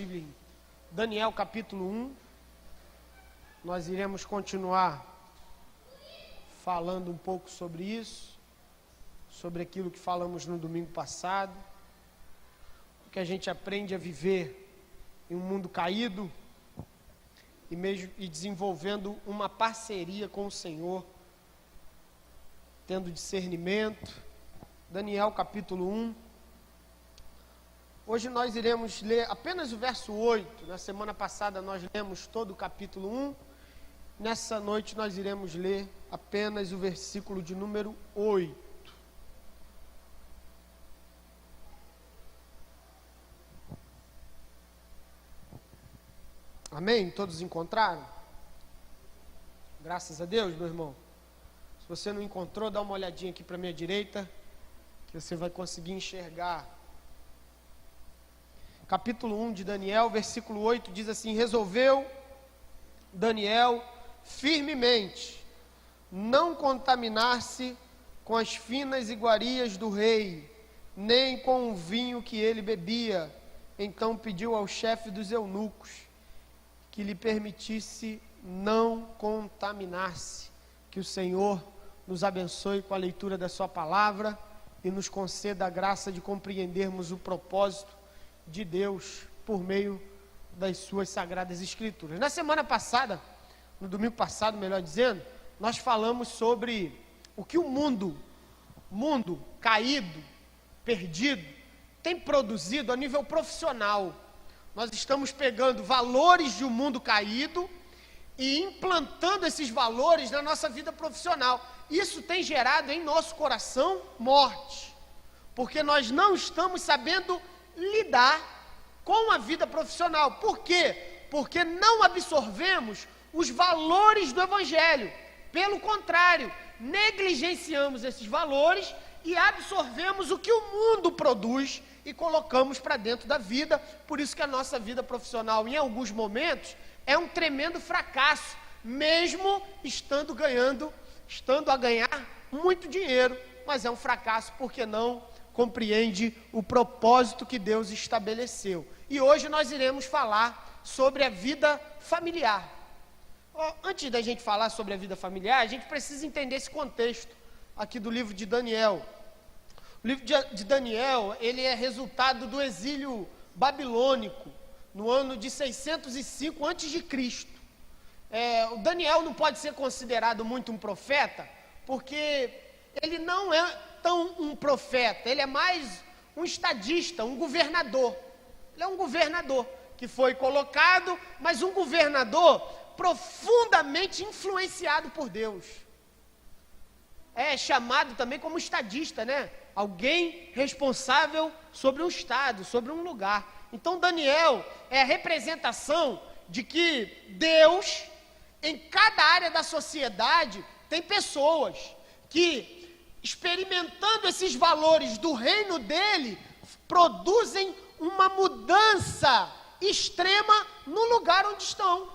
Bíblia em Daniel capítulo 1. Nós iremos continuar falando um pouco sobre isso, sobre aquilo que falamos no domingo passado, o que a gente aprende a viver em um mundo caído e desenvolvendo uma parceria com o Senhor, tendo discernimento. Daniel capítulo 1. Hoje nós iremos ler apenas o verso 8. Na semana passada nós lemos todo o capítulo 1. Nessa noite nós iremos ler apenas o versículo de número 8. Amém? Todos encontraram? Graças a Deus, meu irmão. Se você não encontrou, dá uma olhadinha aqui para a minha direita, que você vai conseguir enxergar. Capítulo 1 de Daniel, versículo 8, diz assim: resolveu Daniel firmemente não contaminar-se com as finas iguarias do rei, nem com o vinho que ele bebia. Então pediu ao chefe dos eunucos que lhe permitisse não contaminar-se. Que o Senhor nos abençoe com a leitura da sua palavra e nos conceda a graça de compreendermos o propósito de Deus por meio das suas sagradas escrituras. Na semana passada, no domingo passado, melhor dizendo, nós falamos sobre o que o mundo caído, perdido, tem produzido a nível profissional. Nós estamos pegando valores de um mundo caído e implantando esses valores na nossa vida profissional. Isso tem gerado em nosso coração morte, porque nós não estamos sabendo lidar com a vida profissional. Por quê? Porque não absorvemos os valores do Evangelho. Pelo contrário, negligenciamos esses valores e absorvemos o que o mundo produz e colocamos para dentro da vida. Por isso que a nossa vida profissional, em alguns momentos, é um tremendo fracasso, mesmo estando a ganhar muito dinheiro, mas é um fracasso porque não compreende o propósito que Deus estabeleceu. E hoje nós iremos falar sobre a vida familiar. Antes da gente falar sobre a vida familiar, a gente precisa entender esse contexto aqui do livro de Daniel. O livro de Daniel, ele é resultado do exílio babilônico, no ano de 605 a.C. O Daniel não pode ser considerado muito um profeta, porque ele não é tão um profeta, ele é mais um estadista, um governador. Ele é um governador que foi colocado, mas um governador profundamente influenciado por Deus. É chamado também como estadista, né? Alguém responsável sobre um estado, sobre um lugar. Então Daniel é a representação de que Deus, em cada área da sociedade, tem pessoas que, experimentando esses valores do reino dele, produzem uma mudança extrema no lugar onde estão.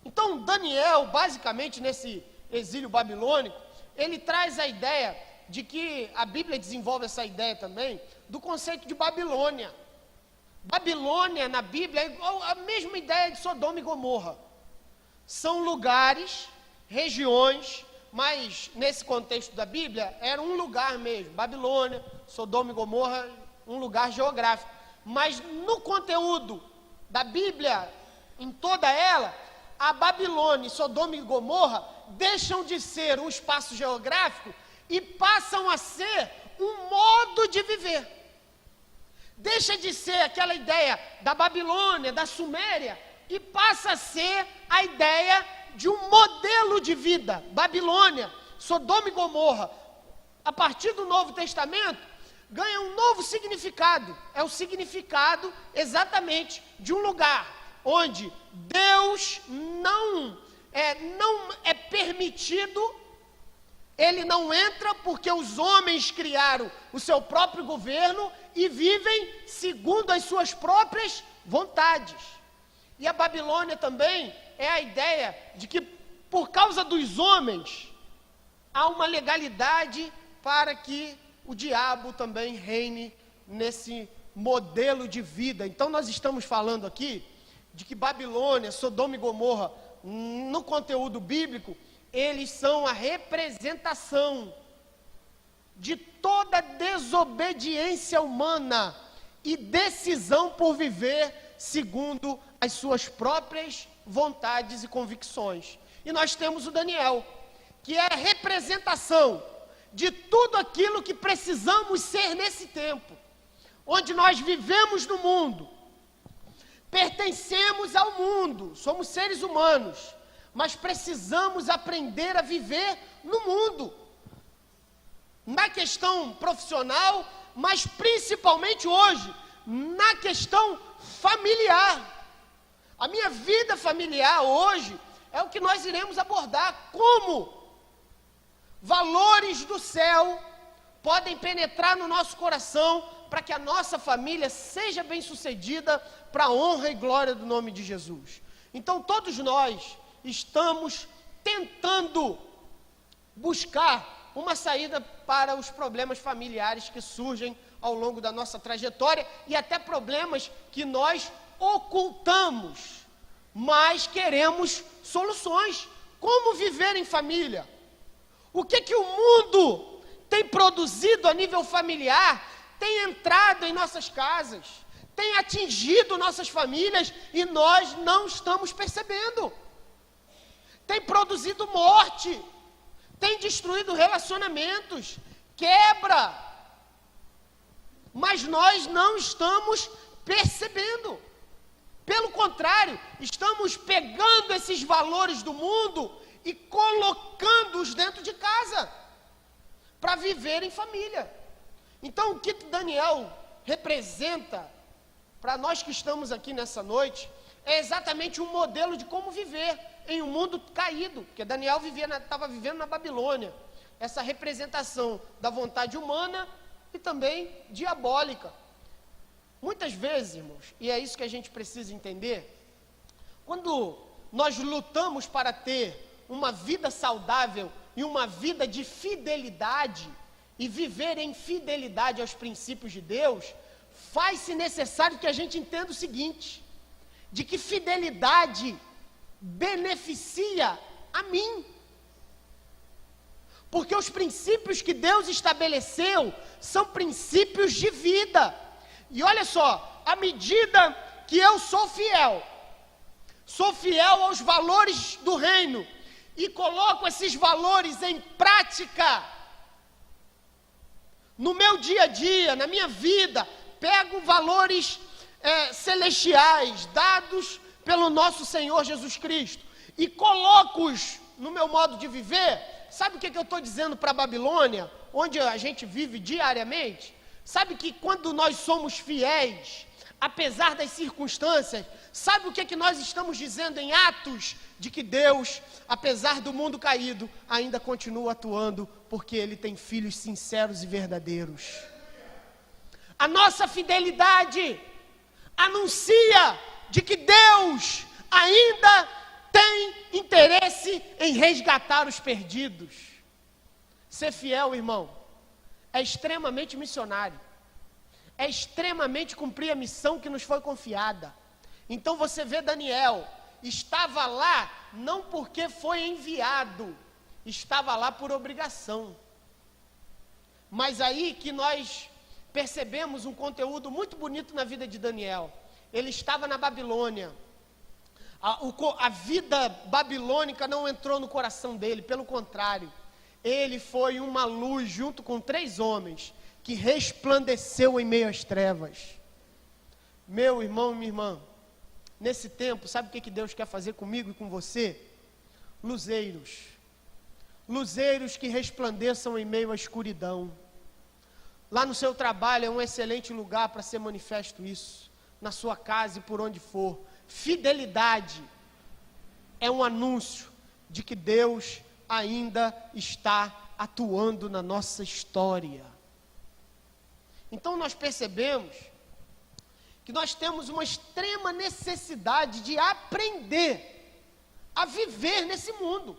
Então Daniel, basicamente nesse exílio babilônico, ele traz a ideia de que, a Bíblia desenvolve essa ideia também, do conceito de Babilônia. Babilônia na Bíblia é igual a mesma ideia de Sodoma e Gomorra. São lugares, regiões, mas nesse contexto da Bíblia era um lugar mesmo. Babilônia, Sodoma e Gomorra, um lugar geográfico. Mas no conteúdo da Bíblia, em toda ela, a Babilônia e Sodoma e Gomorra deixam de ser um espaço geográfico e passam a ser um modo de viver. Deixa de ser aquela ideia da Babilônia, da Suméria, e passa a ser a ideia de um modelo de vida. Babilônia, Sodoma e Gomorra, a partir do Novo Testamento, ganha um novo significado. É o significado exatamente de um lugar onde Deus não é permitido, ele não entra, porque os homens criaram o seu próprio governo e vivem segundo as suas próprias vontades. E a Babilônia também é a ideia de que, por causa dos homens, há uma legalidade para que o diabo também reine nesse modelo de vida. Então nós estamos falando aqui de que Babilônia, Sodoma e Gomorra, no conteúdo bíblico, eles são a representação de toda desobediência humana e decisão por viver segundo as suas próprias vontades e convicções. E nós temos o Daniel, que é a representação de tudo aquilo que precisamos ser nesse tempo, onde nós vivemos no mundo, pertencemos ao mundo, somos seres humanos, mas precisamos aprender a viver no mundo, na questão profissional, mas principalmente hoje, na questão familiar. A minha vida familiar hoje é o que nós iremos abordar, como valores do céu podem penetrar no nosso coração para que a nossa família seja bem-sucedida para a honra e glória do nome de Jesus. Então todos nós estamos tentando buscar uma saída para os problemas familiares que surgem ao longo da nossa trajetória e até problemas que nós ocultamos, mas queremos soluções. Como viver em família? O que o mundo tem produzido a nível familiar, tem entrado em nossas casas, tem atingido nossas famílias e nós não estamos percebendo. Tem produzido morte, tem destruído relacionamentos, quebra, mas nós não estamos percebendo. Pelo contrário, estamos pegando esses valores do mundo e colocando-os dentro de casa, para viver em família. Então, o que Daniel representa, para nós que estamos aqui nessa noite, é exatamente um modelo de como viver em um mundo caído, porque Daniel estava vivendo na Babilônia, essa representação da vontade humana e também diabólica. Muitas vezes, irmãos, e é isso que a gente precisa entender, quando nós lutamos para ter uma vida saudável e uma vida de fidelidade, e viver em fidelidade aos princípios de Deus, faz-se necessário que a gente entenda o seguinte, de que fidelidade beneficia a mim. Porque os princípios que Deus estabeleceu são princípios de vida. E olha só, à medida que eu sou fiel aos valores do reino, e coloco esses valores em prática, no meu dia a dia, na minha vida, pego valores celestiais, dados pelo nosso Senhor Jesus Cristo, e coloco-os no meu modo de viver. Sabe o que eu estou dizendo para a Babilônia, onde a gente vive diariamente? Sabe que quando nós somos fiéis, apesar das circunstâncias, sabe o que nós estamos dizendo em Atos? De que Deus, apesar do mundo caído, ainda continua atuando, porque Ele tem filhos sinceros e verdadeiros. A nossa fidelidade anuncia de que Deus ainda tem interesse em resgatar os perdidos. Ser fiel, irmão, é extremamente missionário. É extremamente cumprir a missão que nos foi confiada. Então você vê Daniel, estava lá não porque foi enviado, estava lá por obrigação. Mas aí que nós percebemos um conteúdo muito bonito na vida de Daniel. Ele estava na Babilônia. A vida babilônica não entrou no coração dele, pelo contrário, ele foi uma luz junto com 3 homens, que resplandeceu em meio às trevas. Meu irmão e minha irmã, nesse tempo, sabe o que Deus quer fazer comigo e com você? Luzeiros. Luzeiros que resplandeçam em meio à escuridão. Lá no seu trabalho é um excelente lugar para ser manifesto isso. Na sua casa e por onde for. Fidelidade é um anúncio de que Deus ainda está atuando na nossa história. Então nós percebemos que nós temos uma extrema necessidade de aprender a viver nesse mundo.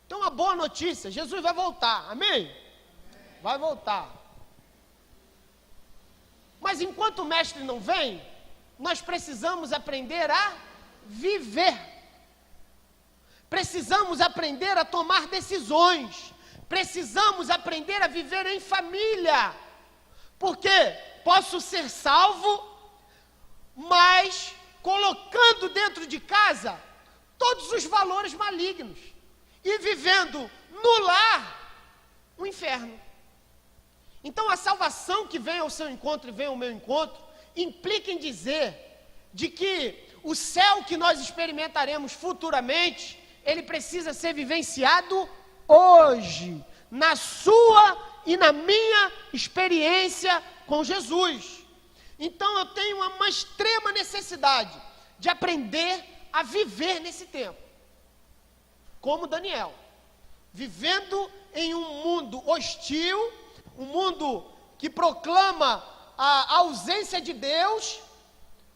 Então uma boa notícia, Jesus vai voltar, amém? Vai voltar. Mas enquanto o mestre não vem, nós precisamos aprender a viver. Precisamos aprender a tomar decisões. Precisamos aprender a viver em família. Porque posso ser salvo, mas colocando dentro de casa todos os valores malignos e vivendo no lar o inferno. Então a salvação que vem ao seu encontro e vem ao meu encontro implica em dizer de que o céu que nós experimentaremos futuramente, ele precisa ser vivenciado hoje, na sua e na minha experiência com Jesus. Então eu tenho uma extrema necessidade de aprender a viver nesse tempo, como Daniel, vivendo em um mundo hostil, um mundo que proclama a ausência de Deus,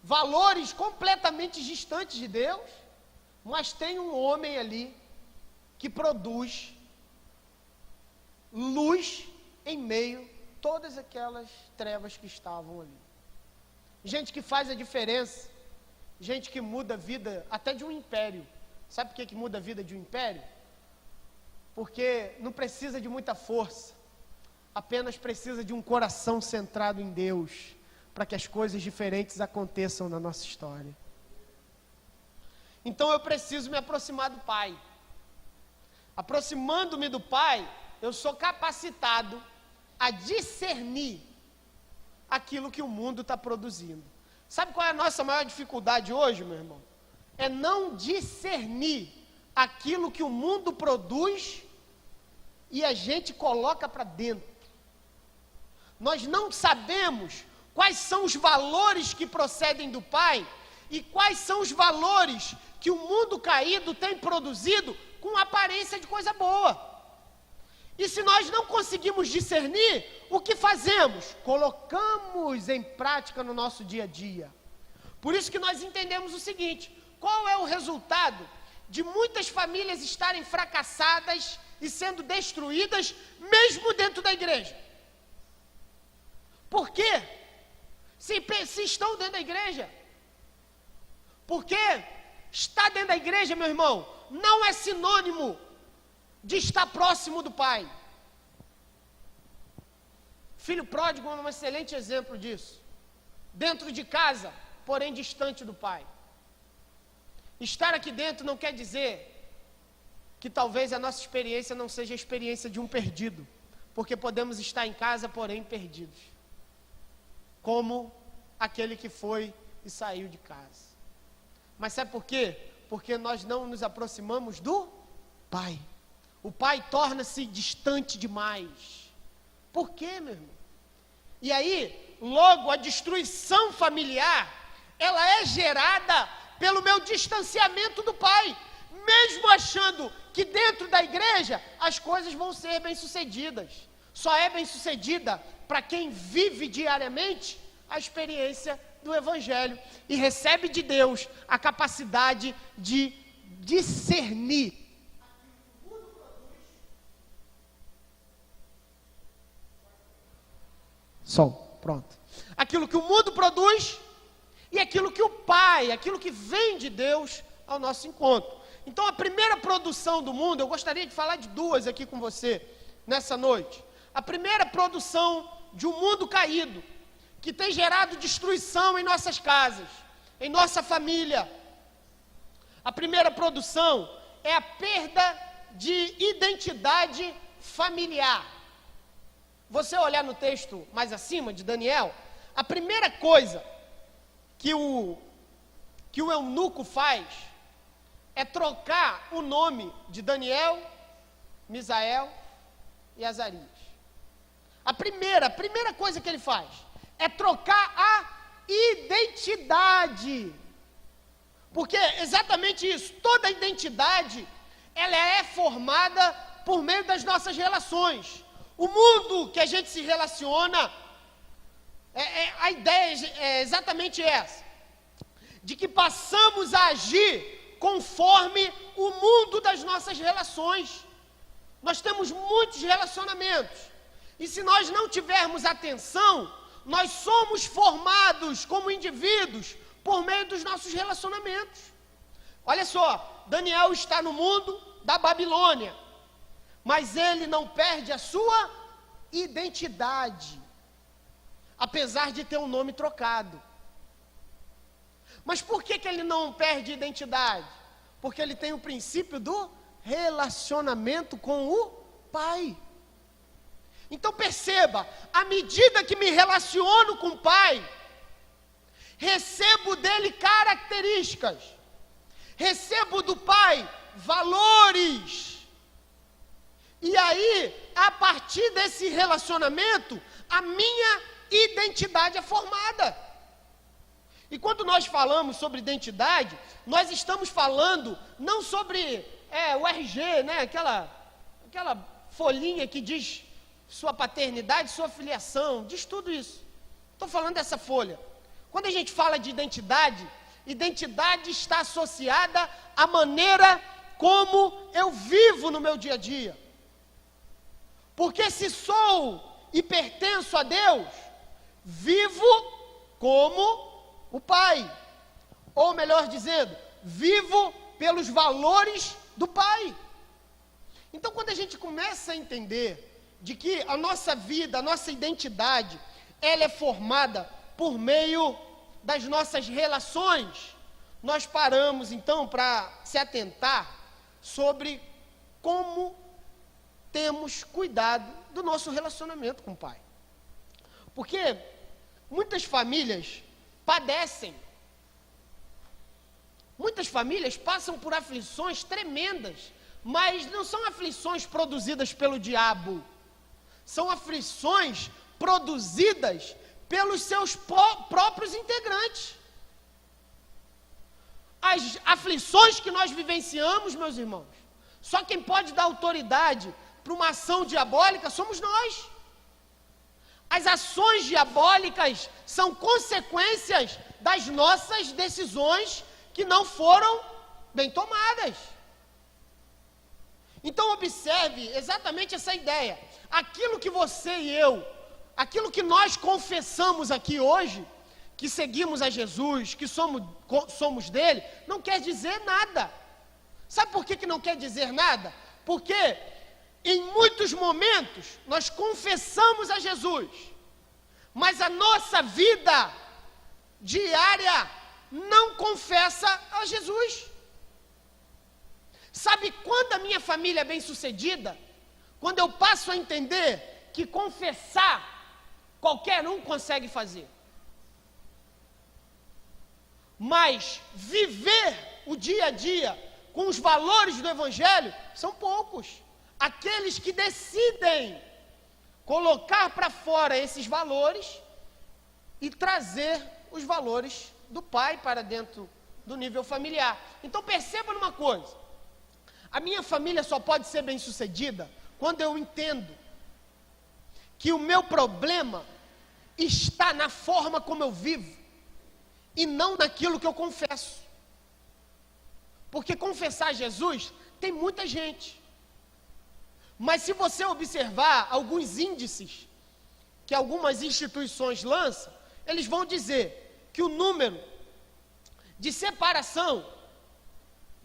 valores completamente distantes de Deus, mas tem um homem ali que produz luz em meio a todas aquelas trevas que estavam ali. Gente que faz a diferença, gente que muda a vida até de um império. Sabe por que muda a vida de um império? Porque não precisa de muita força, apenas precisa de um coração centrado em Deus, para que as coisas diferentes aconteçam na nossa história. Então eu preciso me aproximar do Pai. Aproximando-me do Pai, eu sou capacitado a discernir aquilo que o mundo está produzindo. Sabe qual é a nossa maior dificuldade hoje, meu irmão? É não discernir aquilo que o mundo produz e a gente coloca para dentro. Nós não sabemos quais são os valores que procedem do Pai e quais são os valores que o mundo caído tem produzido com aparência de coisa boa. E se nós não conseguimos discernir, o que fazemos? Colocamos em prática no nosso dia a dia. Por isso que nós entendemos o seguinte: qual é o resultado de muitas famílias estarem fracassadas e sendo destruídas, mesmo dentro da igreja? Por quê? Se estão dentro da igreja. Porque estar dentro da igreja, meu irmão, não é sinônimo de estar próximo do Pai. Filho pródigo é um excelente exemplo disso. Dentro de casa, porém distante do Pai. Estar aqui dentro não quer dizer que talvez a nossa experiência não seja a experiência de um perdido, porque podemos estar em casa, porém perdidos, como aquele que foi e saiu de casa. Mas sabe por quê? Porque nós não nos aproximamos do Pai. O Pai torna-se distante demais. Por quê, meu irmão? E aí, logo a destruição familiar, ela é gerada pelo meu distanciamento do Pai, mesmo achando que dentro da igreja as coisas vão ser bem-sucedidas. Só é bem-sucedida para quem vive diariamente a experiência do Evangelho e recebe de Deus a capacidade de discernir. Sol, pronto. Aquilo que o mundo produz e aquilo que o Pai, aquilo que vem de Deus ao nosso encontro. Então a primeira produção do mundo, eu gostaria de falar de duas aqui com você nessa noite. A primeira produção de um mundo caído, que tem gerado destruição em nossas casas, em nossa família. A primeira produção é a perda de identidade familiar. Você olhar no texto mais acima de Daniel, a primeira coisa que o eunuco faz é trocar o nome de Daniel, Misael e Azarias. A primeira coisa que ele faz é trocar a identidade. Porque é exatamente isso, toda identidade, ela é formada por meio das nossas relações. O mundo que a gente se relaciona, a ideia é exatamente essa, de que passamos a agir conforme o mundo das nossas relações. Nós temos muitos relacionamentos, e se nós não tivermos atenção, nós somos formados como indivíduos por meio dos nossos relacionamentos. Olha só, Daniel está no mundo da Babilônia, mas ele não perde a sua identidade, apesar de ter um nome trocado. Mas por que ele não perde identidade? Porque ele tem o princípio do relacionamento com o Pai. Então perceba, à medida que me relaciono com o Pai, recebo dele características, recebo do Pai valores. E aí, a partir desse relacionamento, a minha identidade é formada. E quando nós falamos sobre identidade, nós estamos falando não sobre o RG, né? Aquela folhinha que diz sua paternidade, sua filiação, diz tudo isso. Estou falando dessa folha. Quando a gente fala de identidade, identidade está associada à maneira como eu vivo no meu dia a dia. Porque se sou e pertenço a Deus, vivo como o Pai. Ou melhor dizendo, vivo pelos valores do Pai. Então quando a gente começa a entender de que a nossa vida, a nossa identidade, ela é formada por meio das nossas relações, nós paramos então para se atentar sobre como temos cuidado do nosso relacionamento com o Pai. Porque muitas famílias padecem, muitas famílias passam por aflições tremendas, mas não são aflições produzidas pelo diabo, são aflições produzidas pelos seus próprios integrantes. As aflições que nós vivenciamos, meus irmãos, só quem pode dar autoridade para uma ação diabólica somos nós. As ações diabólicas são consequências das nossas decisões que não foram bem tomadas. Então observe exatamente essa ideia. Aquilo que você e eu, aquilo que nós confessamos aqui hoje, que seguimos a Jesus, que somos dele, não quer dizer nada. Sabe por que não quer dizer nada? Porque em muitos momentos nós confessamos a Jesus, mas a nossa vida diária não confessa a Jesus. Sabe quando a minha família é bem-sucedida? Quando eu passo a entender que confessar, qualquer um consegue fazer. Mas viver o dia a dia com os valores do Evangelho são poucos. Aqueles que decidem colocar para fora esses valores e trazer os valores do Pai para dentro do nível familiar. Então perceba numa coisa, a minha família só pode ser bem-sucedida quando eu entendo que o meu problema está na forma como eu vivo e não naquilo que eu confesso. Porque confessar Jesus tem muita gente. Mas se você observar alguns índices que algumas instituições lançam, eles vão dizer que o número de separação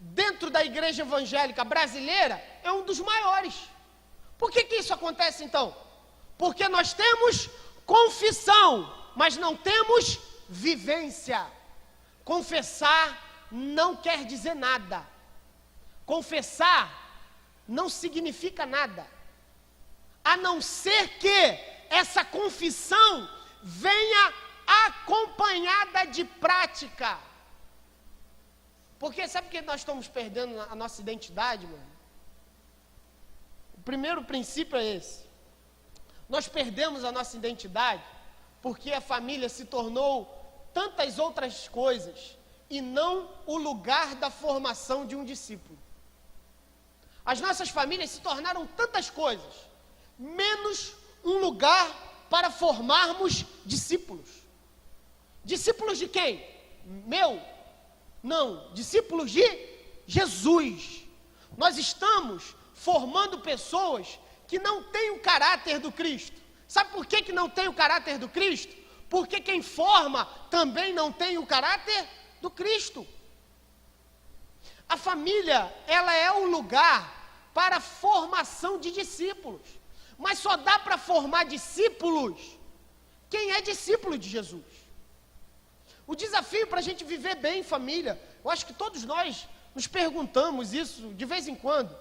dentro da igreja evangélica brasileira é um dos maiores. Por que isso acontece então? Porque nós temos confissão, mas não temos vivência. Confessar não quer dizer nada. Confessar não significa nada, a não ser que essa confissão venha acompanhada de prática. Porque sabe que nós estamos perdendo a nossa identidade, mano? O primeiro princípio é esse. Nós perdemos a nossa identidade porque a família se tornou tantas outras coisas e não o lugar da formação de um discípulo. As nossas famílias se tornaram tantas coisas, menos um lugar para formarmos discípulos. Discípulos de quem? Meu? Não, discípulos de Jesus. Nós estamos formando pessoas que não têm o caráter do Cristo. Sabe por que não tem o caráter do Cristo? porque quem forma também não tem o caráter do Cristo. A família, ela é o lugar para a formação de discípulos, mas só dá para formar discípulos quem é discípulo de Jesus. O desafio para a gente viver bem em família, eu acho que todos nós nos perguntamos isso de vez em quando.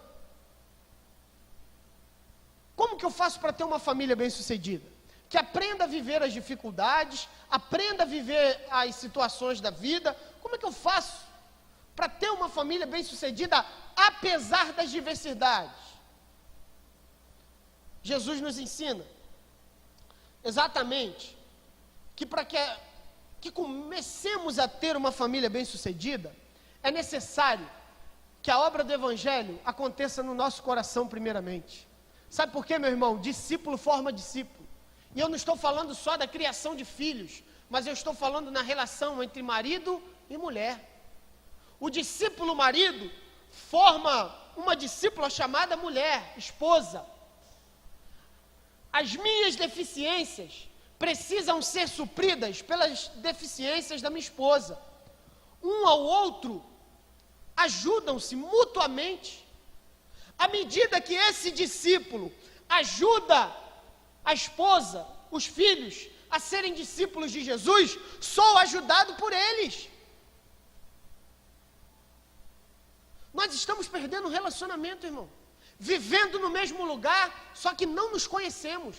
Como que eu faço para ter uma família bem-sucedida? Que aprenda a viver as dificuldades, aprenda a viver as situações da vida. Como é que eu faço para ter uma família bem-sucedida, apesar das diversidades? Jesus nos ensina exatamente que para que comecemos a ter uma família bem-sucedida, é necessário que a obra do Evangelho aconteça no nosso coração primeiramente. Sabe por quê, meu irmão? Discípulo forma discípulo. E eu não estou falando só da criação de filhos, mas eu estou falando na relação entre marido e mulher. O discípulo marido forma uma discípula chamada mulher, esposa. As minhas deficiências precisam ser supridas pelas deficiências da minha esposa. Um ao outro ajudam-se mutuamente. À medida que esse discípulo ajuda a esposa, os filhos, a serem discípulos de Jesus, sou ajudado por eles. Nós estamos perdendo o relacionamento, irmão. Vivendo no mesmo lugar, só que não nos conhecemos.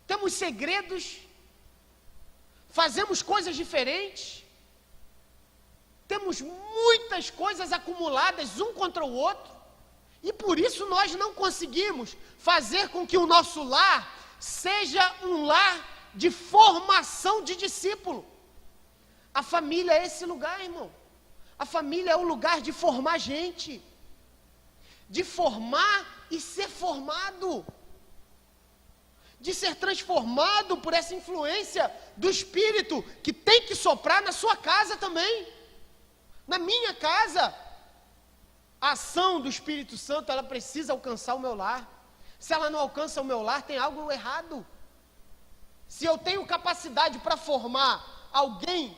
Temos segredos, fazemos coisas diferentes, temos muitas coisas acumuladas um contra o outro, e por isso nós não conseguimos fazer com que o nosso lar seja um lar de formação de discípulo. A família é esse lugar, irmão. A família é o lugar de formar gente, de formar e ser formado, de ser transformado por essa influência do Espírito, que tem que soprar na sua casa também. Na minha casa, a ação do Espírito Santo, ela precisa alcançar o meu lar. Se ela não alcança o meu lar, tem algo errado. Se eu tenho capacidade para formar alguém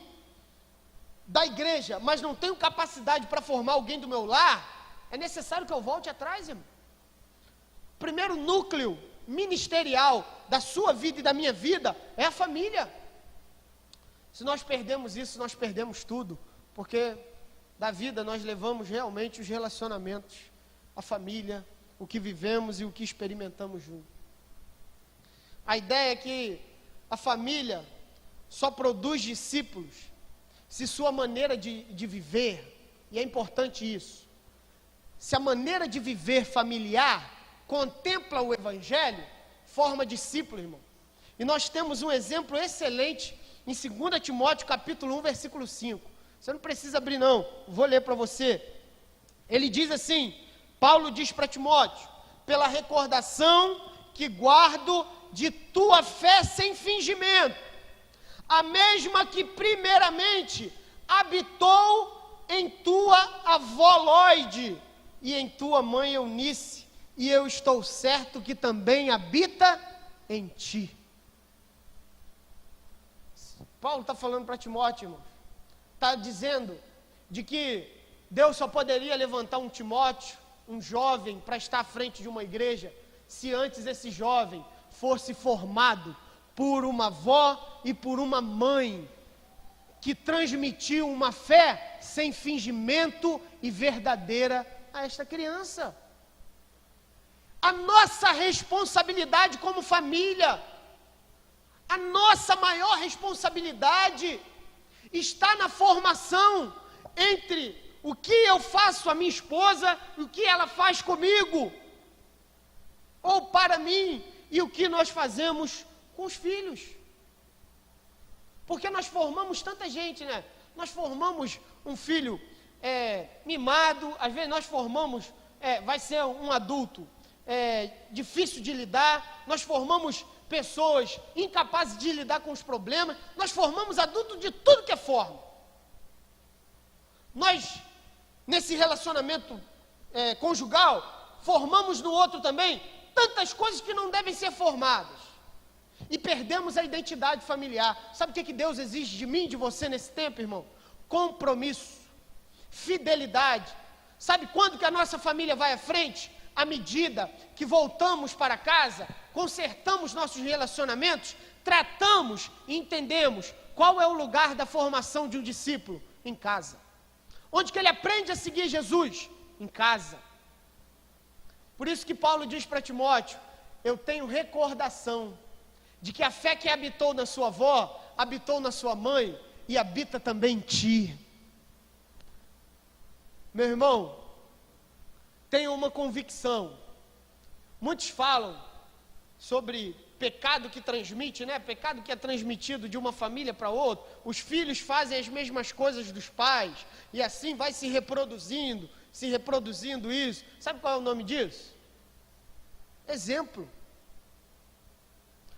da igreja, mas não tenho capacidade para formar alguém do meu lar, é necessário que eu volte atrás, irmão. O primeiro núcleo ministerial da sua vida e da minha vida é a família. Se nós perdemos isso, nós perdemos tudo, porque da vida nós levamos realmente os relacionamentos, a família, o que vivemos e o que experimentamos juntos. A ideia é que a família só produz discípulos se sua maneira de viver, e é importante isso, se a maneira de viver familiar contempla o Evangelho, forma discípulo, irmão. E nós temos um exemplo excelente em 2 Timóteo capítulo 1, versículo 5. Você não precisa abrir não, vou ler para você. Ele diz assim, Paulo diz para Timóteo, pela recordação que guardo de tua fé sem fingimento, a mesma que primeiramente habitou em tua avó Lóide e em tua mãe Eunice, e eu estou certo que também habita em ti. Paulo está falando para Timóteo, irmão. Está dizendo de que Deus só poderia levantar um Timóteo, um jovem, para estar à frente de uma igreja, se antes esse jovem fosse formado por uma avó e por uma mãe, que transmitiu uma fé sem fingimento e verdadeira a esta criança. A nossa responsabilidade como família, a nossa maior responsabilidade está na formação entre o que eu faço a minha esposa e o que ela faz comigo, ou para mim, e o que nós fazemos com os filhos. Porque nós formamos tanta gente, né? Nós formamos um filho mimado, às vezes nós formamos, vai ser um adulto difícil de lidar, nós formamos pessoas incapazes de lidar com os problemas, nós formamos adultos de tudo que é forma. Nós, nesse relacionamento conjugal, formamos no outro também tantas coisas que não devem ser formadas. e perdemos a identidade familiar. Sabe o que Deus exige de mim, de você nesse tempo, irmão? Compromisso, fidelidade. Sabe quando que a nossa família vai à frente? À medida que voltamos para casa, consertamos nossos relacionamentos, tratamos e entendemos qual é o lugar da formação de um discípulo? Em casa. Onde que ele aprende a seguir Jesus? Em casa. Por isso que Paulo diz para Timóteo: eu tenho recordação de que a fé que habitou na sua avó, habitou na sua mãe e habita também em ti. Meu irmão, tenha uma convicção. Muitos falam sobre pecado que transmite, né? Pecado que é transmitido de uma família para outra. Os filhos fazem as mesmas coisas dos pais e assim vai se reproduzindo isso. Sabe qual é o nome disso? Exemplo.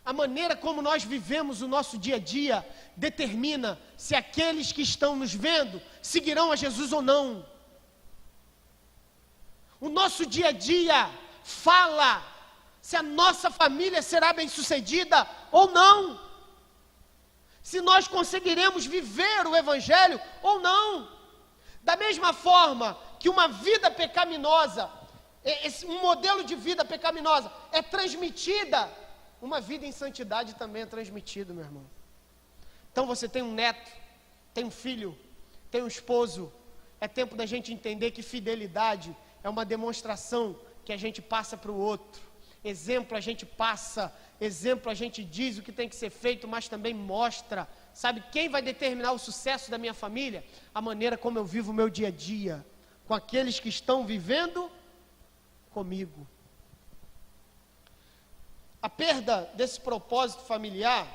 A maneira como nós vivemos o nosso dia a dia determina se aqueles que estão nos vendo seguirão a Jesus ou não. O nosso dia a dia fala se a nossa família será bem-sucedida ou não. Se nós conseguiremos viver o Evangelho ou não. Da mesma forma que uma vida pecaminosa, um modelo de vida pecaminosa é transmitida, uma vida em santidade também é transmitida, meu irmão. Então você tem um neto, tem um filho, tem um esposo. É tempo da gente entender que fidelidade é uma demonstração que a gente passa para o outro. Exemplo a gente passa, exemplo a gente diz o que tem que ser feito, mas também mostra. Sabe quem vai determinar o sucesso da minha família? A maneira como eu vivo o meu dia a dia, com aqueles que estão vivendo comigo. A perda desse propósito familiar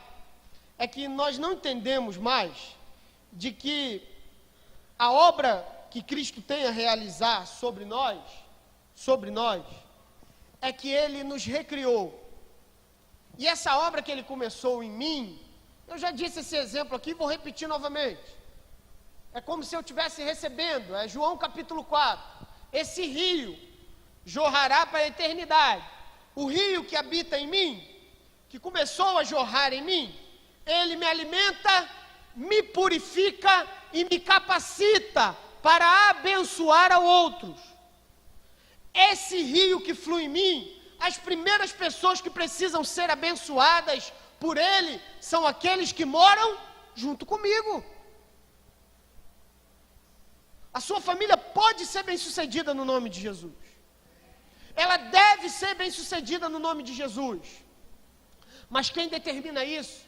é que nós não entendemos mais de que a obra que Cristo tem a realizar sobre nós, é que Ele nos recriou. E essa obra que Ele começou em mim, eu já disse esse exemplo aqui, vou repetir novamente. É como se eu estivesse recebendo, é João capítulo 4, esse rio jorrará para a eternidade. O rio que habita em mim, que começou a jorrar em mim, ele me alimenta, me purifica e me capacita para abençoar a outros. Esse rio que flui em mim, as primeiras pessoas que precisam ser abençoadas por ele são aqueles que moram junto comigo. A sua família pode ser bem-sucedida no nome de Jesus. Ela deve ser bem-sucedida no nome de Jesus. Mas quem determina isso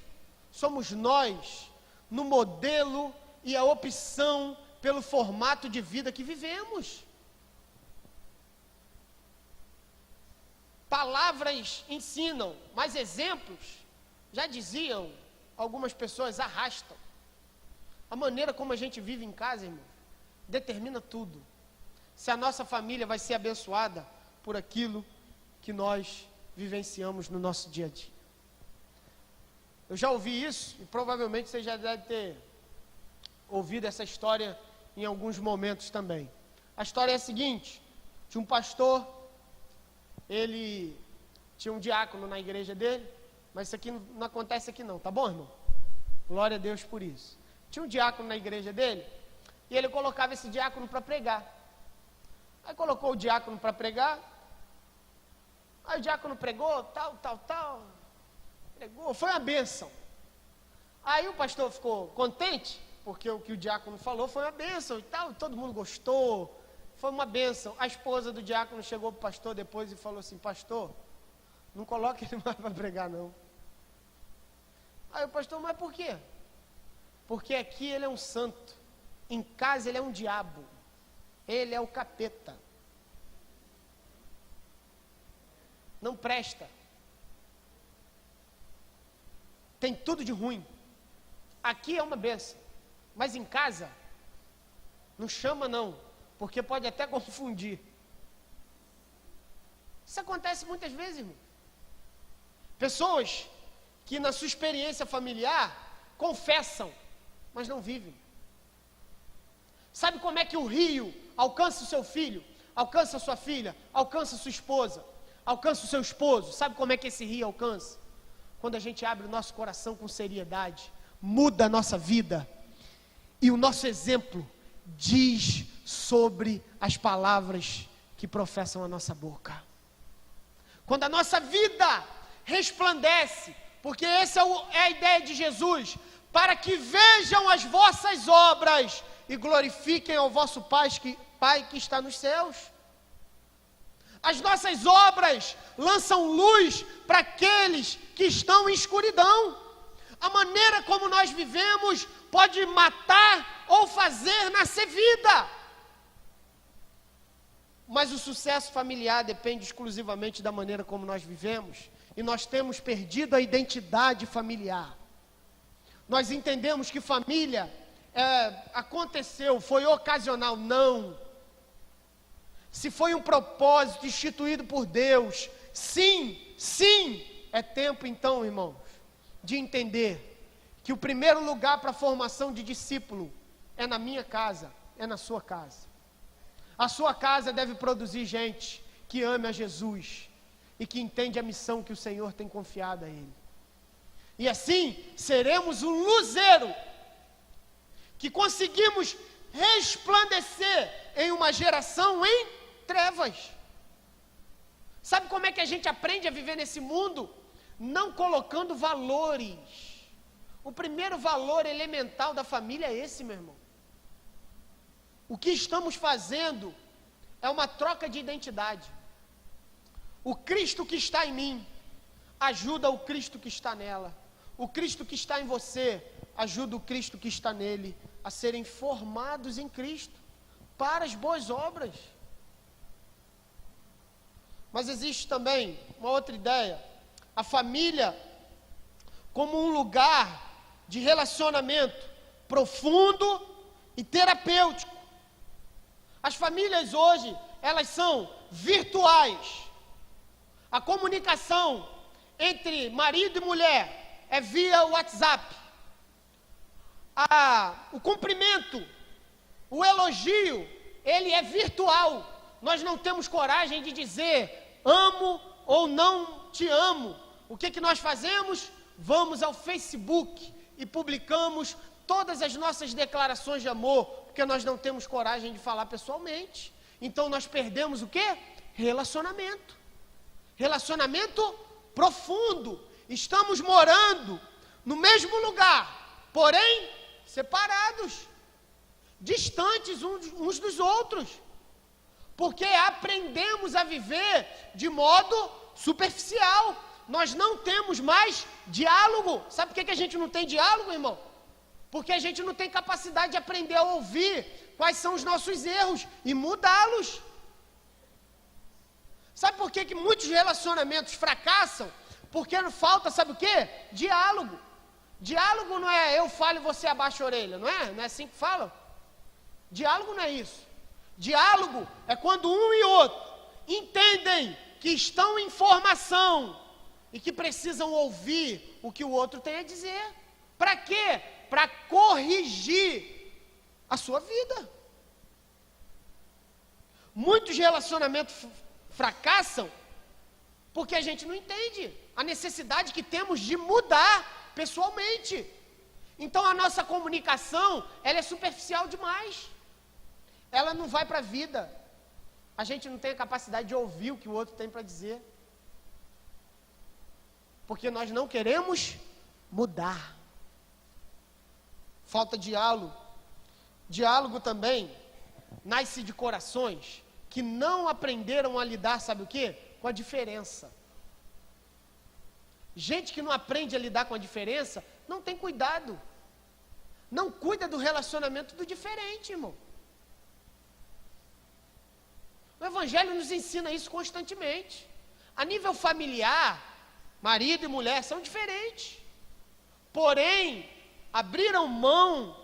somos nós, no modelo e a opção pelo formato de vida que vivemos. Palavras ensinam, mas exemplos, já diziam algumas pessoas, arrastam. A maneira como a gente vive em casa, irmão, determina tudo. Se a nossa família vai ser abençoada por aquilo que nós vivenciamos no nosso dia a dia. Eu já ouvi isso, e provavelmente você já deve ter ouvido essa história em alguns momentos também. A história é a seguinte: tinha um pastor, ele tinha um diácono na igreja dele, mas isso aqui não acontece aqui não, tá bom, irmão? Glória a Deus por isso. Tinha um diácono na igreja dele, e ele colocava esse diácono para pregar. Aí colocou o diácono para pregar, aí o diácono pregou, tal, pregou, foi uma bênção. Aí o pastor ficou contente, porque o que o diácono falou foi uma bênção e tal, todo mundo gostou, foi uma bênção. A esposa do diácono chegou para o pastor depois e falou assim: pastor, não coloque ele mais para pregar não. Aí o pastor: mas por quê? Porque aqui ele é um santo, em casa ele é um diabo, ele é o capeta, não presta, tem tudo de ruim. Aqui é uma bênção, mas em casa não chama não, porque pode até confundir. Isso acontece muitas vezes, irmão. Pessoas que na sua experiência familiar confessam, mas não vivem. Sabe como é que o rio alcança o seu filho, alcança a sua filha, alcança a sua esposa, alcança o seu esposo? Sabe como é que esse rio alcança? quando a gente abre o nosso coração com seriedade, muda a nossa vida, e o nosso exemplo diz sobre as palavras que professam a nossa boca. Quando a nossa vida resplandece, porque essa é a ideia de Jesus, para que vejam as vossas obras e glorifiquem ao vosso Pai que está nos céus. As nossas obras lançam luz para aqueles que estão em escuridão. A maneira como nós vivemos pode matar ou fazer nascer vida. Mas o sucesso familiar depende exclusivamente da maneira como nós vivemos. E nós temos perdido a identidade familiar. Nós entendemos que família aconteceu, foi ocasional. Não. Se foi um propósito instituído por Deus, sim, é tempo então, irmãos, de entender que o primeiro lugar para a formação de discípulo é na minha casa, é na sua casa. A sua casa deve produzir gente que ame a Jesus e que entende a missão que o Senhor tem confiado a ele. E assim, seremos um luzeiro que conseguimos resplandecer em uma geração em trevas. Sabe como é que a gente aprende a viver nesse mundo? Não colocando valores. O primeiro valor elemental da família é esse, meu irmão. O que estamos fazendo é uma troca de identidade. O Cristo que está em mim ajuda o Cristo que está nela. O Cristo que está em você ajuda o Cristo que está nele a serem formados em Cristo para as boas obras. Mas existe também uma outra ideia, a família como um lugar de relacionamento profundo e terapêutico. As famílias hoje, elas são virtuais. A comunicação entre marido e mulher é via WhatsApp. O cumprimento, o elogio, ele é virtual. Nós não temos coragem de dizer amo ou não te amo. O que nós fazemos? Vamos ao Facebook e publicamos todas as nossas declarações de amor, porque nós não temos coragem de falar pessoalmente. Então nós perdemos o quê? Relacionamento. Relacionamento profundo. Estamos morando no mesmo lugar, porém separados, distantes uns dos outros. Porque aprendemos a viver de modo superficial. Nós não temos mais diálogo. Sabe por que a gente não tem diálogo, irmão? Porque a gente não tem capacidade de aprender a ouvir quais são os nossos erros e mudá-los. Sabe por que muitos relacionamentos fracassam? Porque falta, sabe o quê? Diálogo. Diálogo não é eu falo e você abaixa a orelha, não é? Não é assim que fala? Diálogo não é isso. Diálogo é quando um e outro entendem que estão em formação e que precisam ouvir o que o outro tem a dizer. Para quê? Para corrigir a sua vida. Muitos relacionamentos fracassam porque a gente não entende a necessidade que temos de mudar pessoalmente. Então a nossa comunicação, ela é superficial demais. Ela não vai para a vida. A gente não tem a capacidade de ouvir o que o outro tem para dizer. Porque nós não queremos mudar. Falta diálogo. Diálogo também nasce de corações que não aprenderam a lidar, sabe o quê? Com a diferença. Gente que não aprende a lidar com a diferença, não tem cuidado. Não cuida do relacionamento do diferente, irmão. O Evangelho nos ensina isso constantemente. A nível familiar, marido e mulher são diferentes. Porém, abriram mão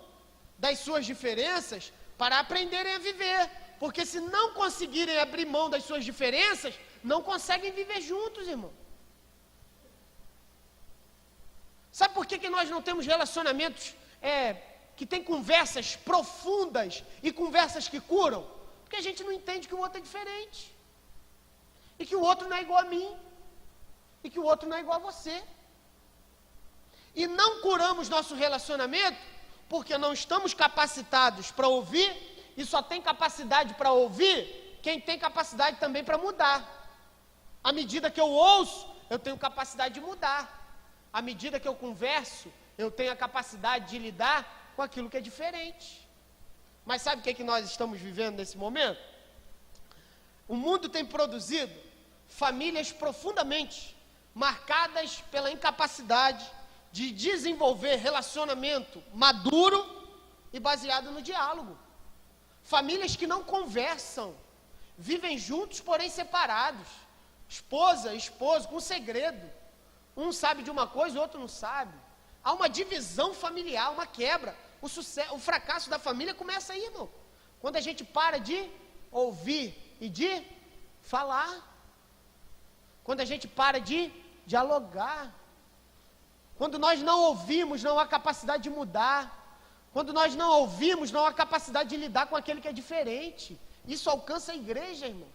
das suas diferenças para aprenderem a viver. Porque se não conseguirem abrir mão das suas diferenças, não conseguem viver juntos, irmão. Sabe por que nós não temos relacionamentos que tem conversas profundas e conversas que curam? Porque a gente não entende que o outro é diferente. E que o outro não é igual a mim. E que o outro não é igual a você. e não curamos nosso relacionamento porque não estamos capacitados para ouvir, e só tem capacidade para ouvir quem tem capacidade também para mudar. À medida que eu ouço, eu tenho capacidade de mudar. À medida que eu converso, eu tenho a capacidade de lidar com aquilo que é diferente. Mas sabe o que nós estamos vivendo nesse momento? O mundo tem produzido famílias profundamente marcadas pela incapacidade de desenvolver relacionamento maduro e baseado no diálogo. Famílias que não conversam, vivem juntos, porém separados. Esposa, esposo, com segredo. Um sabe de uma coisa, o outro não sabe. Há uma divisão familiar, uma quebra. O fracasso da família começa aí, irmão. Quando a gente para de ouvir e de falar. Quando a gente para de dialogar. Quando nós não ouvimos, não há capacidade de mudar. Quando nós não ouvimos, não há capacidade de lidar com aquele que é diferente. Isso alcança a igreja, irmão.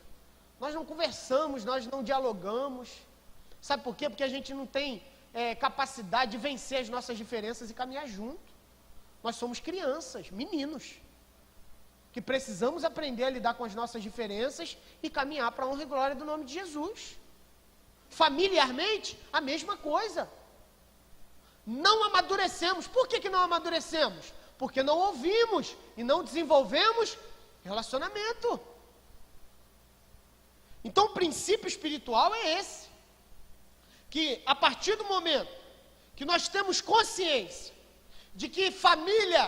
Nós não conversamos, nós não dialogamos. Sabe por quê? Porque a gente não tem capacidade de vencer as nossas diferenças e caminhar junto. Nós somos crianças, meninos, que precisamos aprender a lidar com as nossas diferenças e caminhar para a honra e glória do nome de Jesus. Familiarmente, a mesma coisa. Não amadurecemos. Por que não amadurecemos? Porque não ouvimos e não desenvolvemos relacionamento. Então o princípio espiritual é esse, que a partir do momento que nós temos consciência de que família,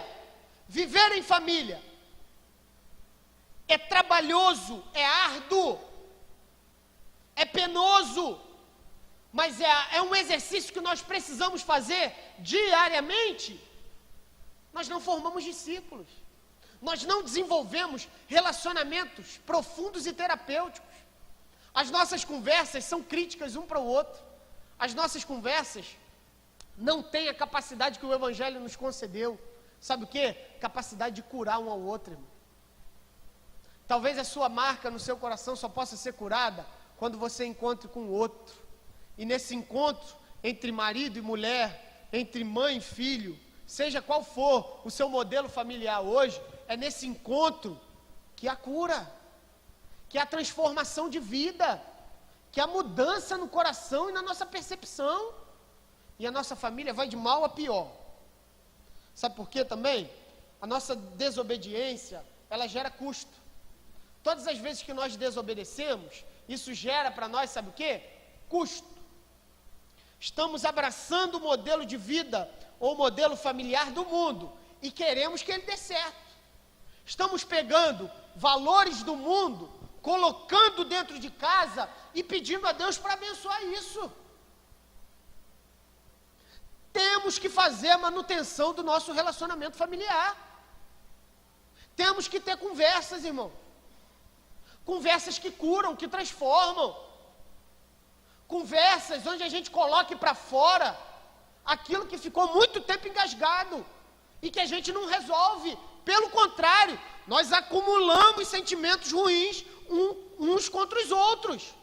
viver em família, é trabalhoso, é árduo, é penoso, mas é um exercício que nós precisamos fazer diariamente, nós não formamos discípulos, nós não desenvolvemos relacionamentos profundos e terapêuticos. As nossas conversas são críticas um para o outro, as nossas conversas não têm a capacidade que o Evangelho nos concedeu. Sabe o quê? Capacidade de curar um ao outro, irmão. Talvez a sua marca no seu coração só possa ser curada quando você encontre com o outro. E nesse encontro, entre marido e mulher, entre mãe e filho, seja qual for o seu modelo familiar hoje, é nesse encontro que há cura, que há transformação de vida, que há mudança no coração e na nossa percepção. E a nossa família vai de mal a pior. Sabe por quê também? A nossa desobediência, ela gera custo. Todas as vezes que nós desobedecemos, isso gera para nós, sabe o quê? Custo. Estamos abraçando o modelo de vida ou o modelo familiar do mundo e queremos que ele dê certo. Estamos pegando valores do mundo, colocando dentro de casa e pedindo a Deus para abençoar isso. Temos que fazer a manutenção do nosso relacionamento familiar. Temos que ter conversas, irmão. Conversas que curam, que transformam. Conversas onde a gente coloque para fora aquilo que ficou muito tempo engasgado e que a gente não resolve. Pelo contrário, nós acumulamos sentimentos ruins uns contra os outros.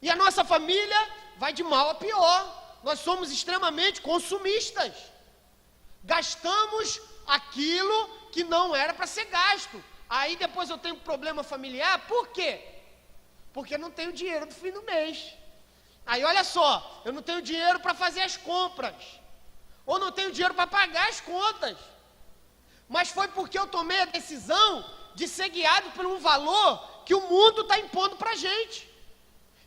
E a nossa família vai de mal a pior. Nós somos extremamente consumistas. Gastamos aquilo que não era para ser gasto. Aí depois eu tenho problema familiar, por quê? Porque não tenho dinheiro no fim do mês. Aí olha só, eu não tenho dinheiro para fazer as compras. Ou não tenho dinheiro para pagar as contas. Mas foi porque eu tomei a decisão de ser guiado por um valor que o mundo está impondo para a gente.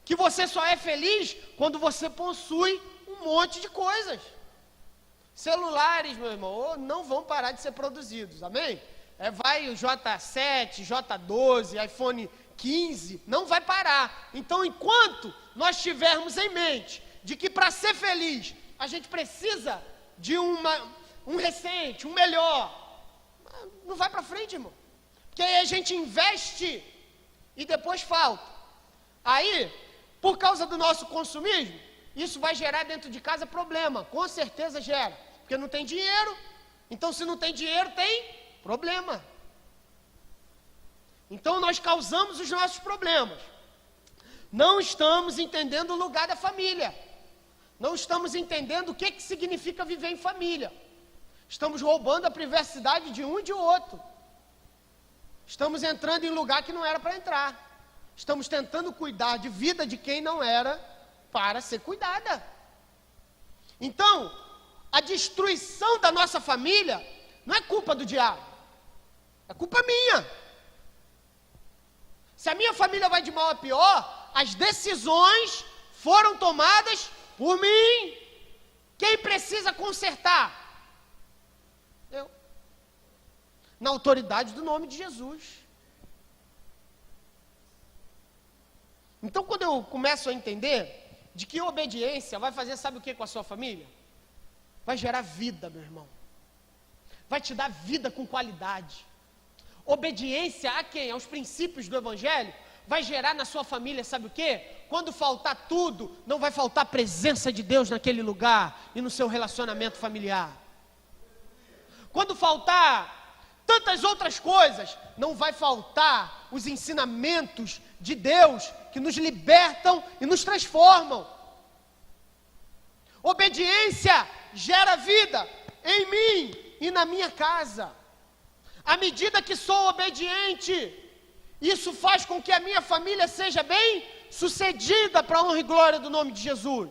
Que você só é feliz quando você possui um monte de coisas. Celulares, meu irmão, não vão parar de ser produzidos, amém? Vai o J7, J12, iPhone 15, não vai parar. Então, enquanto nós tivermos em mente de que para ser feliz, a gente precisa de um recente, um melhor, não vai para frente, irmão. Porque aí a gente investe e depois falta. Aí, por causa do nosso consumismo, isso vai gerar dentro de casa problema, com certeza gera, porque não tem dinheiro. Então, se não tem dinheiro, tem problema. Então, nós causamos os nossos problemas. Não estamos entendendo o lugar da família. Não estamos entendendo o que significa viver em família. Estamos roubando a privacidade de um e de outro. Estamos entrando em lugar que não era para entrar. Estamos tentando cuidar de vida de quem não era para ser cuidada. Então, a destruição da nossa família não é culpa do diabo. É culpa minha. Se a minha família vai de mal a pior, as decisões foram tomadas por mim. Quem precisa consertar? Eu. Na autoridade do nome de Jesus. Então, quando eu começo a entender de que obediência vai fazer, sabe o que com a sua família? Vai gerar vida, meu irmão. Vai te dar vida com qualidade. Obediência a quem? Aos princípios do Evangelho, vai gerar na sua família, sabe o quê? Quando faltar tudo, não vai faltar a presença de Deus naquele lugar e no seu relacionamento familiar. Quando faltar tantas outras coisas, não vai faltar os ensinamentos de Deus que nos libertam e nos transformam. Obediência gera vida em mim e na minha casa. À medida que sou obediente, isso faz com que a minha família seja bem sucedida para a honra e glória do nome de Jesus.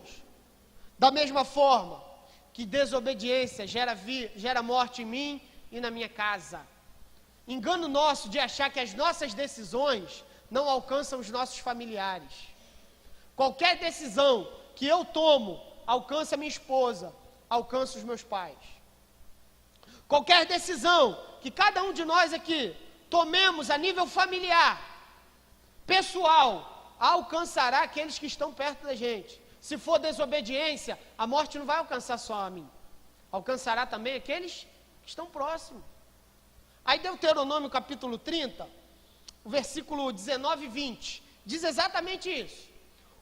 Da mesma forma que desobediência gera morte em mim e na minha casa. Engano nosso de achar que as nossas decisões não alcançam os nossos familiares. Qualquer decisão que eu tomo alcança minha esposa, alcança os meus pais. Qualquer decisão que cada um de nós aqui tomemos a nível familiar, pessoal, alcançará aqueles que estão perto da gente. Se for desobediência, a morte não vai alcançar só a mim, alcançará também aqueles que estão próximos. Aí Deuteronômio capítulo 30, o versículo 19 e 20, diz exatamente isso.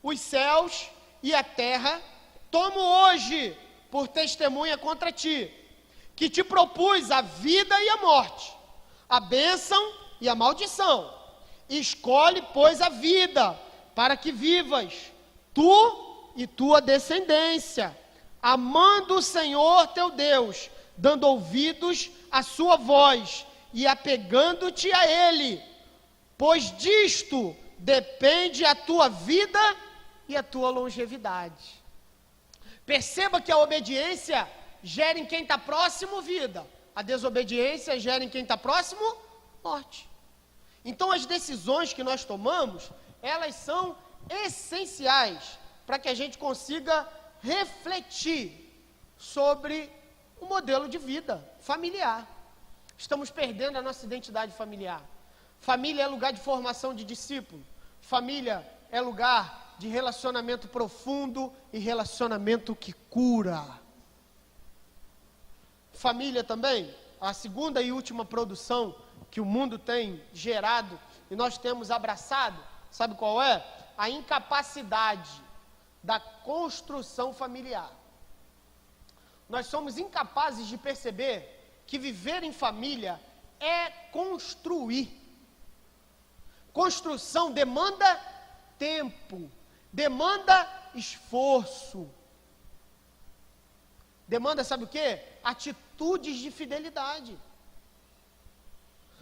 Os céus e a terra tomo hoje por testemunha contra ti, que te propus a vida e a morte, a bênção e a maldição. Escolhe, pois, a vida, para que vivas, tu e tua descendência, amando o Senhor teu Deus, dando ouvidos à sua voz e apegando-te a Ele, pois disto depende a tua vida e a tua longevidade. Perceba que a obediência gera em quem está próximo vida, a desobediência gera em quem está próximo morte. Então as decisões que nós tomamos, elas são essenciais para que a gente consiga refletir sobre o modelo de vida familiar. Estamos perdendo a nossa identidade familiar. Família é lugar de formação de discípulo. Família é lugar de relacionamento profundo e relacionamento que cura. Família também, a segunda e última produção que o mundo tem gerado e nós temos abraçado, sabe qual é? A incapacidade da construção familiar. Nós somos incapazes de perceber que viver em família é construir. Construção demanda tempo, demanda esforço. Demanda, sabe o quê? Atitudes de fidelidade.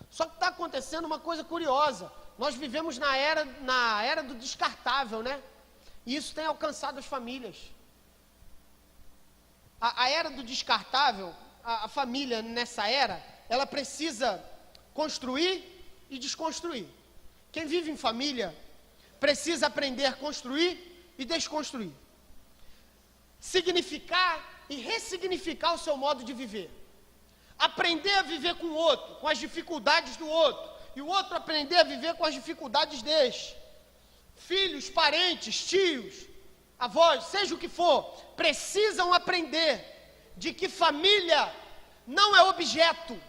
Só que está acontecendo uma coisa curiosa. Nós vivemos na era do descartável, né? E isso tem alcançado as famílias. A era do descartável, a família nessa era, ela precisa construir e desconstruir. Quem vive em família precisa aprender a construir e desconstruir. Significar e ressignificar o seu modo de viver. Aprender a viver com o outro, com as dificuldades do outro, e o outro aprender a viver com as dificuldades deste. Filhos, parentes, tios, avós, seja o que for, precisam aprender de que família não é objeto.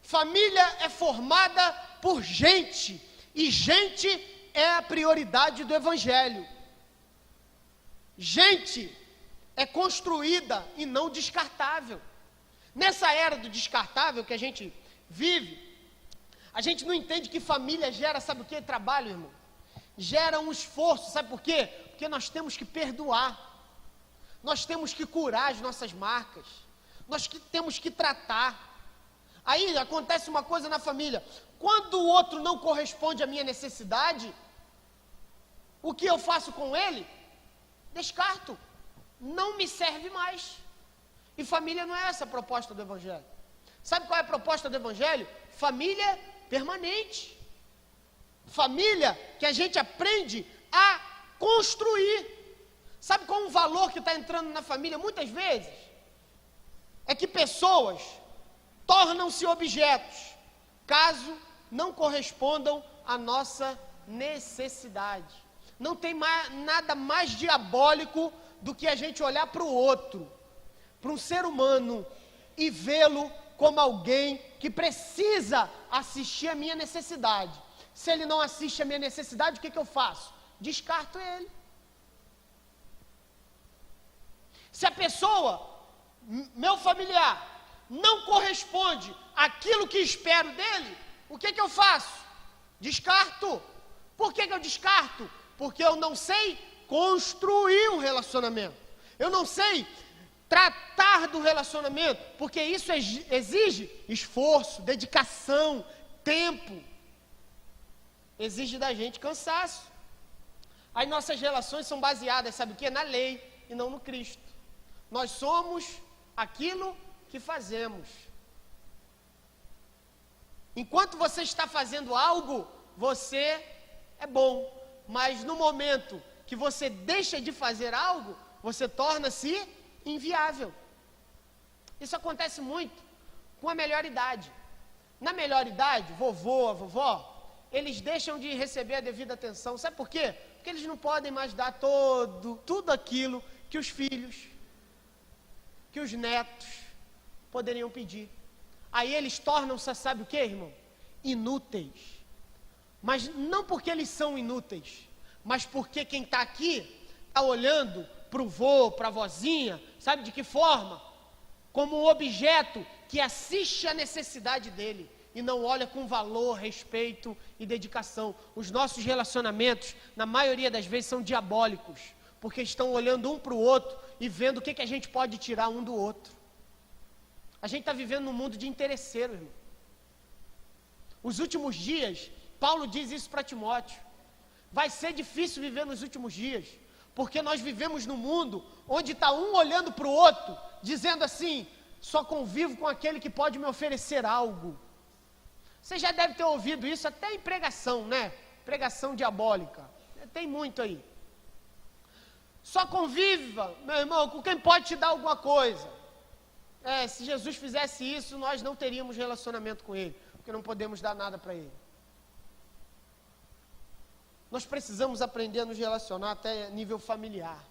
Família é formada por gente, e gente é a prioridade do Evangelho. Gente é construída e não descartável. Nessa era do descartável que a gente vive, a gente não entende que família gera, sabe o que? Trabalho, irmão. Gera um esforço, sabe por quê? Porque nós temos que perdoar. nós temos que curar as nossas marcas, temos que tratar. Aí acontece uma coisa na família, quando o outro não corresponde à minha necessidade, o que eu faço com ele? Descarto, não me serve mais. E família não é essa a proposta do Evangelho. Sabe qual é a proposta do Evangelho? Família permanente. Família que a gente aprende a construir. Sabe qual é um valor que está entrando na família muitas vezes? É que pessoas tornam-se objetos, caso não correspondam à nossa necessidade. Não tem nada mais diabólico do que a gente olhar para o outro, para um ser humano, e vê-lo como alguém que precisa assistir a minha necessidade. Se ele não assiste a minha necessidade, o que eu faço? Descarto ele. Se a pessoa, meu familiar, não corresponde àquilo que espero dele, o que eu faço? Descarto. Por que eu descarto? Porque eu não sei construir um relacionamento. Eu não sei tratar do relacionamento, porque isso exige esforço, dedicação, tempo. Exige da gente cansaço. As nossas relações são baseadas, sabe o quê? Na lei e não no Cristo. Nós somos aquilo que fazemos. Enquanto você está fazendo algo, você é bom. Mas no momento que você deixa de fazer algo, você torna-se inviável. Isso acontece muito com a melhor idade. Na melhor idade, vovô, a vovó, eles deixam de receber a devida atenção. Sabe por quê? Porque eles não podem mais dar tudo aquilo que os filhos, que os netos poderiam pedir. Aí eles tornam-se, sabe o quê, irmão? Inúteis. Mas não porque eles são inúteis, mas porque quem está aqui está olhando para o vô, para a vozinha, sabe de que forma? Como um objeto que assiste à necessidade dele e não olha com valor, respeito e dedicação. Os nossos relacionamentos, na maioria das vezes, são diabólicos, porque estão olhando um para o outro e vendo o que a gente pode tirar um do outro. A gente está vivendo num mundo de interesseiro, irmão. Os últimos dias, Paulo diz isso para Timóteo, vai ser difícil viver nos últimos dias, porque nós vivemos num mundo onde está um olhando para o outro, dizendo assim, só convivo com aquele que pode me oferecer algo. Você já deve ter ouvido isso até em pregação, né? Pregação diabólica, tem muito aí. Só conviva, meu irmão, com quem pode te dar alguma coisa. Se Jesus fizesse isso, nós não teríamos relacionamento com Ele, porque não podemos dar nada para Ele. Nós precisamos aprender a nos relacionar até nível familiar.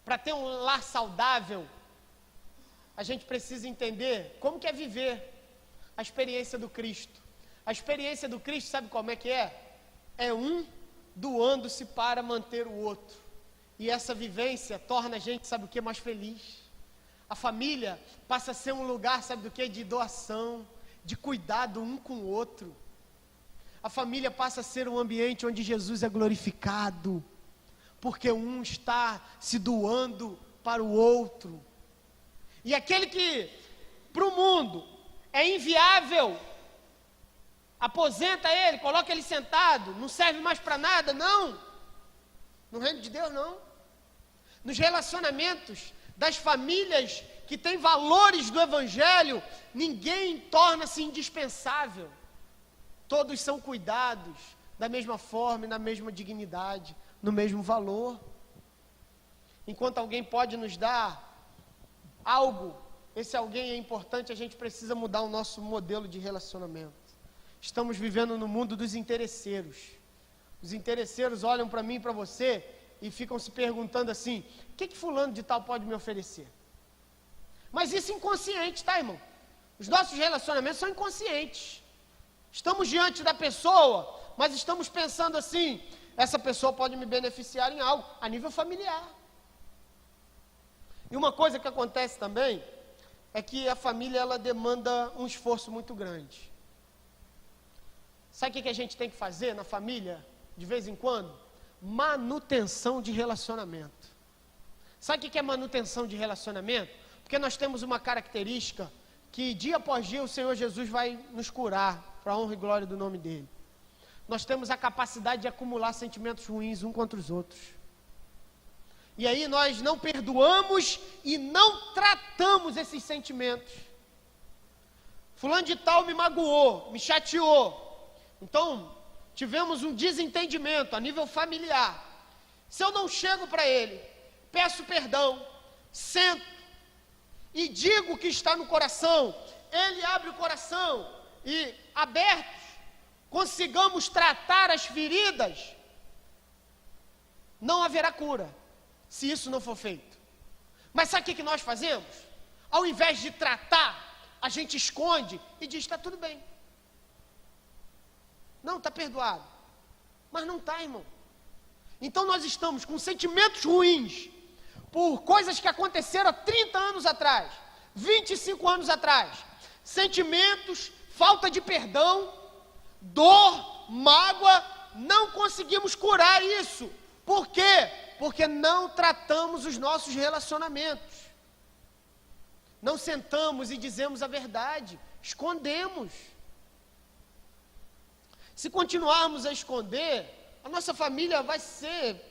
Para ter um lar saudável, a gente precisa entender como que é viver a experiência do Cristo. A experiência do Cristo, sabe como é que é? É um doando-se para manter o outro. E essa vivência torna a gente, sabe o que, mais feliz. A família passa a ser um lugar, sabe do que? De doação, de cuidado um com o outro. A família passa a ser um ambiente onde Jesus é glorificado, porque um está se doando para o outro. E aquele que, para o mundo, é inviável, aposenta ele, coloca ele sentado, não serve mais para nada, não. No reino de Deus, não. Nos relacionamentos das famílias que têm valores do Evangelho, ninguém torna-se indispensável. Todos são cuidados da mesma forma e na mesma dignidade, no mesmo valor. Enquanto alguém pode nos dar algo, esse alguém é importante, a gente precisa mudar o nosso modelo de relacionamento. Estamos vivendo no mundo dos interesseiros. Os interesseiros olham para mim e para você e ficam se perguntando assim, o que fulano de tal pode me oferecer? Mas isso é inconsciente, tá, irmão? Os nossos relacionamentos são inconscientes. Estamos diante da pessoa, mas estamos pensando assim, essa pessoa pode me beneficiar em algo, a nível familiar. E uma coisa que acontece também, é que a família, ela demanda um esforço muito grande. Sabe o que a gente tem que fazer na família, de vez em quando? Manutenção de relacionamento. Sabe o que é manutenção de relacionamento? Porque nós temos uma característica que dia após dia o Senhor Jesus vai nos curar, para a honra e glória do nome dEle. Nós temos a capacidade de acumular sentimentos ruins uns contra os outros. E aí nós não perdoamos e não tratamos esses sentimentos. Fulano de tal me magoou, me chateou. Então, tivemos um desentendimento a nível familiar. Se eu não chego para ele, peço perdão, sento e digo o que está no coração, ele abre o coração e, abertos, consigamos tratar as feridas, não haverá cura, se isso não for feito. Mas sabe o que nós fazemos? Ao invés de tratar, a gente esconde e diz, está tudo bem. Não, está perdoado. Mas não está, irmão. Então nós estamos com sentimentos ruins, por coisas que aconteceram há 30 anos atrás, 25 anos atrás. Sentimentos, falta de perdão, dor, mágoa, não conseguimos curar isso. Por quê? Porque não tratamos os nossos relacionamentos. Não sentamos e dizemos a verdade, escondemos. Se continuarmos a esconder, a nossa família vai ser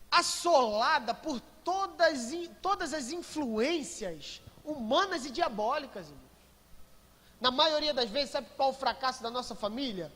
assolada por todas as influências humanas e diabólicas, irmãos. Na maioria das vezes, sabe qual é o fracasso da nossa família?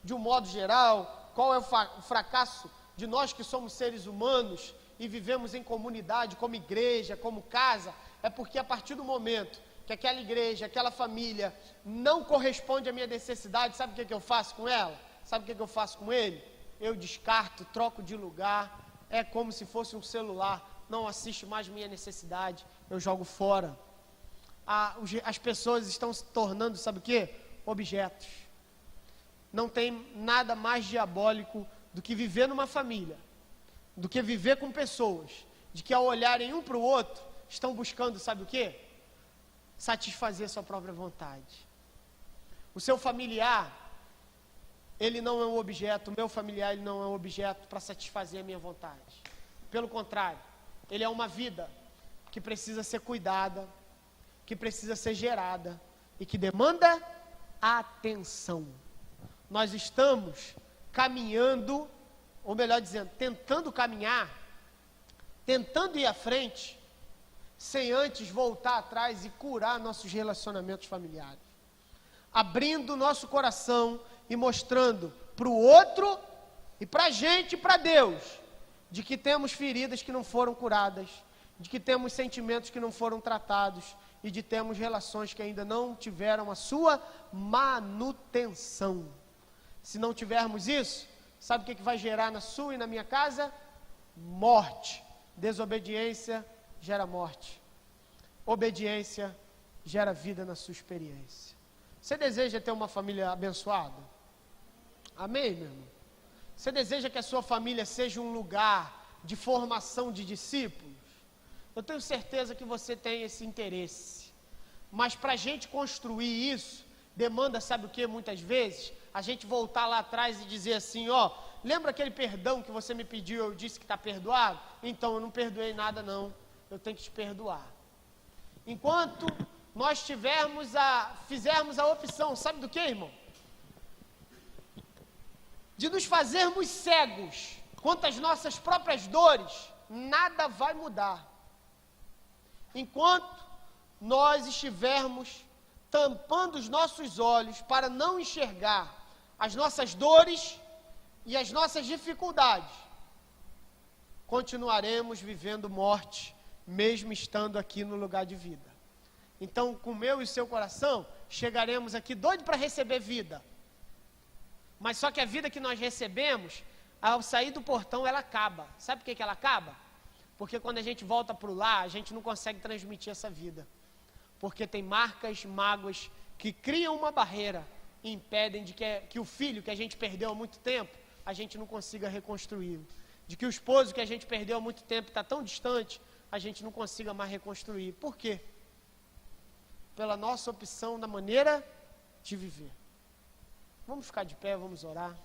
De um modo geral, qual é o fracasso de nós que somos seres humanos e vivemos em comunidade, como igreja, como casa? É porque a partir do momento que aquela igreja, aquela família não corresponde à minha necessidade, sabe o que eu faço com ela? Sabe o que eu faço com ele? Eu descarto, troco de lugar, é como se fosse um celular, não assiste mais minha necessidade, eu jogo fora. As pessoas estão se tornando, sabe o que? Objetos. Não tem nada mais diabólico do que viver numa família, do que viver com pessoas, de que ao olharem um para o outro, estão buscando, sabe o que? Satisfazer sua própria vontade. O seu familiar, ele não é um objeto, o meu familiar, ele não é um objeto para satisfazer a minha vontade. Pelo contrário, ele é uma vida que precisa ser cuidada, que precisa ser gerada e que demanda atenção. Nós estamos caminhando, ou melhor dizendo, tentando caminhar, tentando ir à frente, sem antes voltar atrás e curar nossos relacionamentos familiares. Abrindo nosso coração e mostrando para o outro e para a gente e para Deus, de que temos feridas que não foram curadas, de que temos sentimentos que não foram tratados e de termos relações que ainda não tiveram a sua manutenção. Se não tivermos isso, sabe o que vai gerar na sua e na minha casa? Morte. Desobediência gera morte. Obediência gera vida na sua experiência. Você deseja ter uma família abençoada? Amém, meu irmão? Você deseja que a sua família seja um lugar de formação de discípulos? Eu tenho certeza que você tem esse interesse. Mas para a gente construir isso, demanda, sabe o que? Muitas vezes, a gente voltar lá atrás e dizer assim, ó, lembra aquele perdão que você me pediu, eu disse que está perdoado? Então, eu não perdoei nada não, eu tenho que te perdoar. Enquanto nós fizermos a opção, sabe do que, irmão? De nos fazermos cegos quanto às nossas próprias dores, nada vai mudar. Enquanto nós estivermos tampando os nossos olhos para não enxergar as nossas dores e as nossas dificuldades, continuaremos vivendo morte, mesmo estando aqui no lugar de vida. Então, com o meu e o seu coração, chegaremos aqui doido para receber vida. Mas só que a vida que nós recebemos, ao sair do portão, ela acaba. Sabe por que ela acaba? Porque quando a gente volta para o lar, a gente não consegue transmitir essa vida. Porque tem marcas, mágoas, que criam uma barreira e impedem de que o filho que a gente perdeu há muito tempo, a gente não consiga reconstruí-lo. De que o esposo que a gente perdeu há muito tempo está tão distante, a gente não consiga mais reconstruir. Por quê? Pela nossa opção na maneira de viver. Vamos ficar de pé, vamos orar.